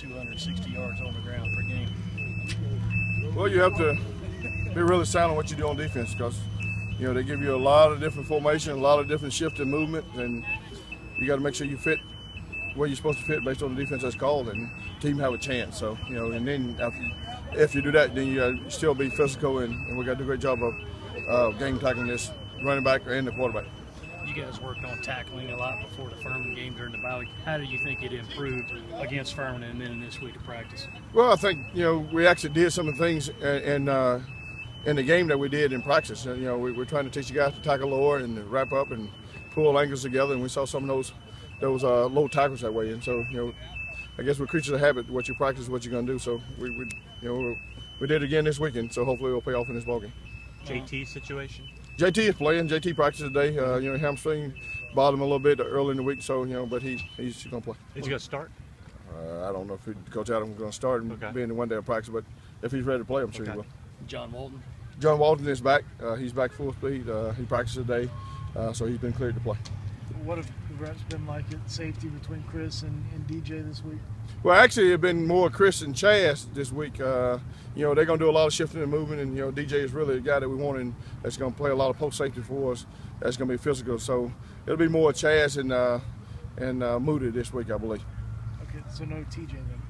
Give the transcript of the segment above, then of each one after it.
260 yards on the ground per game? Well, you have to be really sound on what you do on defense because, you know, they give you a lot of different formation, a lot of different shift and movement, and you got to make sure you fit where you're supposed to fit based on the defense that's called, and the team have a chance. So, you know, and then if you do that, then you got to still be physical, and we got to do a great job of game tackling this running back and the quarterback. You guys worked on tackling a lot before the Furman game during the bye week. How do you think it improved against Furman and then this week of practice? Well, I think, you know, we actually did some of the things in the game that we did in practice. You know, we're trying to teach you guys to tackle lower and to wrap up and pull ankles together, and we saw some of those low tackles that way. And so, you know, I guess we're creatures of habit. What you practice is what you're going to do. So we did it again this weekend. So hopefully it'll pay off in this ballgame. JT situation? JT is playing. JT practiced today. You know, hamstring bothered him a little bit early in the week. So, you know, but he's going to play. Is he going to start? I don't know if Coach Adams is going to start and being the one day of practice, but if he's ready to play, I'm sure he will. John Walton? John Walton is back. He's back full speed. He practiced today, so he's been cleared to play. What have the reps been like at safety between Chris and DJ this week? Well, actually, it's been more Chris and Chaz this week. You know, they're going to do a lot of shifting and moving, and, you know, DJ is really the guy that we want, and that's going to play a lot of post safety for us. That's going to be physical. So it'll be more Chaz and Moody this week, I believe. Okay, so no TJ then?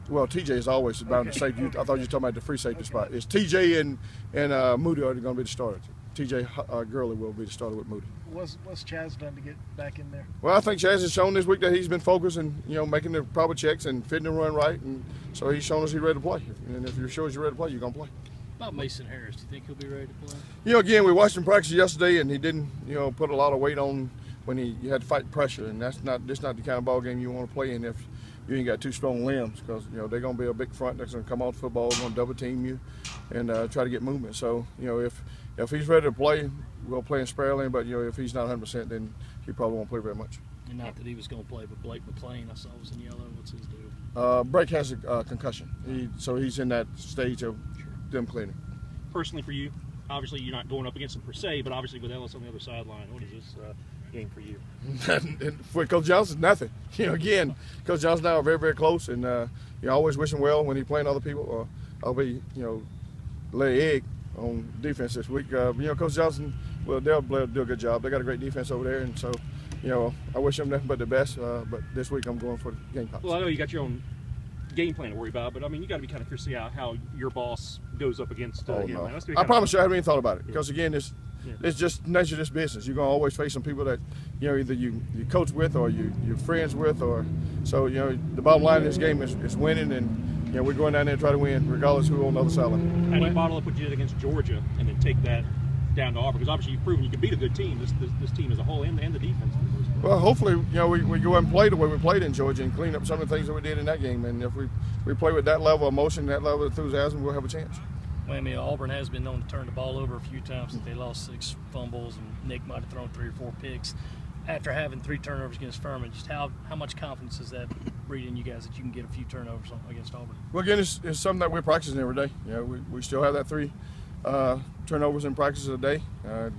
Well, TJ is always bound to safety. I thought you were talking about the free safety spot. It's TJ and Moody are going to be the starters. TJ Gurley will be the starter with Moody. What's Chaz done to get back in there? Well, I think Chaz has shown this week that he's been focused and, you know, making the proper checks and fitting the run right, and so he's shown us he's ready to play. And if you're sure he's ready to play, you're going to play. About Mason Harris, do you think he'll be ready to play? You know, again, we watched him practice yesterday, and he didn't, you know, put a lot of weight on when you had to fight pressure, and that's not the kind of ball game you want to play in if you ain't got two strong limbs, because, you know, they're going to be a big front that's going to come off the football, going to double team you, and try to get movement. So, you know, if he's ready to play, we'll play him sparingly, but, you know, if he's not 100%, then he probably won't play very much. And not that he was going to play, but Blake McClain, I saw was in yellow. What's his deal? Blake has a concussion, so he's in that stage of them cleaning. Personally for you, obviously you're not going up against him per se, but obviously with Ellis on the other sideline, what is this game for you? For Coach Johnson, nothing. You know, again, Coach Johnson and I are very, very close, and you know, always wish him well when he's playing other people. I'll be, you know, lay egg on defense this week. You know, Coach Johnson, well, they'll do a good job. They got a great defense over there, and so, you know, I wish them nothing but the best. But this week I'm going for the Gamecocks. Well, I know you got your own game plan to worry about, but I mean, you got to be kind of curious to see how your boss goes up against him. No. I promise you, I haven't even thought about it, because again, it's just nature of this business. You're gonna always face some people that, you know, either you coach with or you're friends with, or so, you know, the bottom line of this game is winning, and, you know, we're going down there to try to win regardless who on the other sideline. How do you bottle up what you did against Georgia and then take that down to Auburn? Because obviously you've proven you can beat a good team, this team as a whole, and the defense. Well, hopefully, you know, we go and play the way we played in Georgia and clean up some of the things that we did in that game. And if we play with that level of emotion, that level of enthusiasm, we'll have a chance. Well, I mean, Auburn has been known to turn the ball over a few times since they lost 6 fumbles, and Nick might have thrown 3 or 4 picks. After having 3 turnovers against Furman, just how much confidence is that breeding you guys that you can get a few turnovers against Auburn? Well, again, it's something that we're practicing every day. You know, we still have that 3 turnovers in practice a day.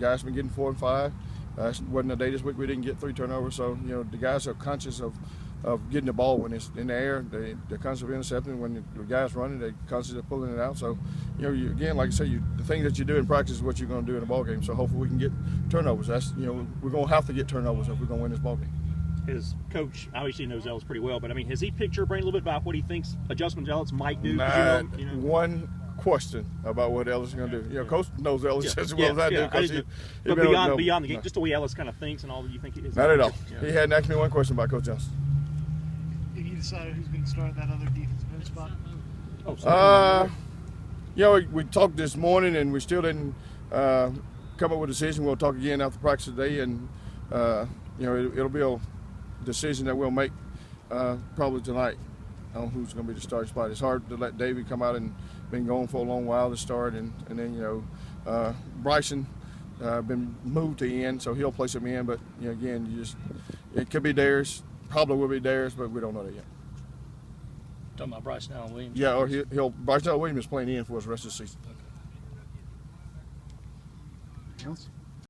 Guys have been getting 4 and 5. Wasn't a day this week we didn't get 3 turnovers. So, you know, the guys are conscious of getting the ball when it's in the air. They're conscious of intercepting. When the guys running, they're conscious of pulling it out. So, you know, again, like I say, the thing that you do in practice is what you're going to do in a ball game. So hopefully we can get turnovers. That's, you know, we're going to have to get turnovers if we're going to win this ball game. His coach obviously knows Ellis pretty well, but I mean, has he picked your brain a little bit about what he thinks adjustments Ellis might do? One question about what Ellis is going to do. You know, Coach knows Ellis as well as I do. But beyond the game, just the way Ellis kind of thinks and all that, you think he is. Not at all. He hadn't asked me one question about Coach Johnson. Have you decided who's going to start that other defensive end spot? You know, we talked this morning and we still didn't come up with a decision. We'll talk again after practice today, and you know, it'll be a decision that we'll make probably tonight on who's going to be the starting spot. It's hard to let Davey come out and been going for a long while to start, and then, you know, Bryson been moved to end, so he'll place him in. But, you know, again, it could be Darius, probably will be Darius, but we don't know that yet. Talking about Bryson Allen Williams. Yeah, or Bryson Allen Williams is playing in for us the rest of the season. Okay. Else?